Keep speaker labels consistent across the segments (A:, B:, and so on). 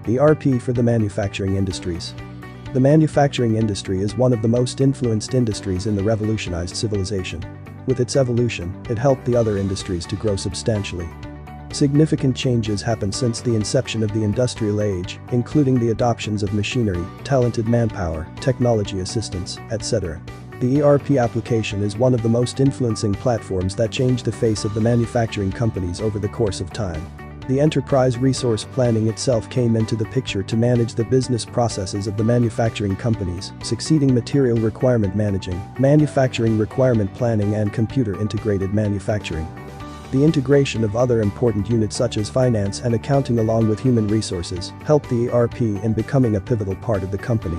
A: ERP for the manufacturing industries. The manufacturing industry is one of the most influenced industries in the revolutionized civilization. With its evolution, it helped the other industries to grow substantially. Significant changes happened since the inception of the industrial age, including the adoptions of machinery, talented manpower, technology assistance, etc. The ERP application is one of the most influencing platforms that changed the face of the manufacturing companies over the course of time. The enterprise resource planning itself came into the picture to manage the business processes of the manufacturing companies, succeeding material requirement managing, manufacturing requirement planning and computer-integrated manufacturing. The integration of other important units such as finance and accounting along with human resources helped the ERP in becoming a pivotal part of the company.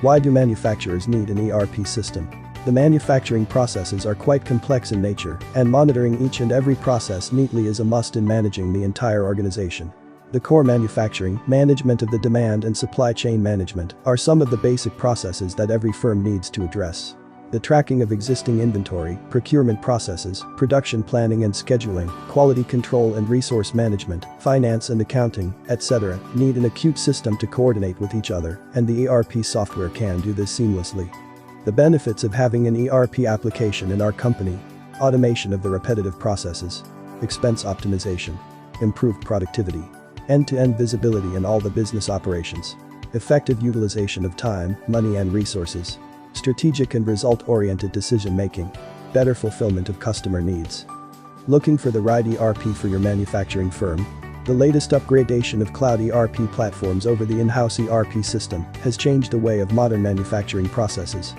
A: Why do manufacturers need an ERP system? The manufacturing processes are quite complex in nature, and monitoring each and every process neatly is a must in managing the entire organization. The core manufacturing, management of the demand and supply chain management are some of the basic processes that every firm needs to address. The tracking of existing inventory, procurement processes, production planning and scheduling, quality control and resource management, finance and accounting, etc. need an acute system to coordinate with each other, and the ERP software can do this seamlessly. The benefits of having an ERP application in our company: automation of the repetitive processes, expense optimization, improved productivity, end-to-end visibility in all the business operations, effective utilization of time, money and resources, strategic and result-oriented decision-making, better fulfillment of customer needs. Looking for the right ERP for your manufacturing firm? The latest upgradation of cloud ERP platforms over the in-house ERP system has changed the way of modern manufacturing processes.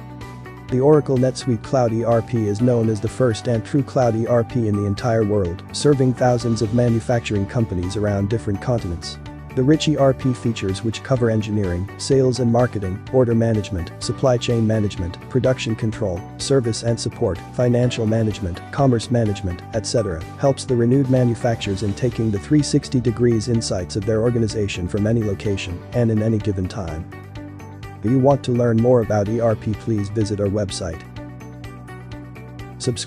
A: The Oracle NetSuite Cloud ERP is known as the first and true cloud ERP in the entire world, serving thousands of manufacturing companies around different continents. The rich ERP features, which cover engineering, sales and marketing, order management, supply chain management, production control, service and support, financial management, commerce management, etc., helps the renewed manufacturers in taking the 360-degree insights of their organization from any location and in any given time. If you want to learn more about ERP, please visit our website. Subscribe.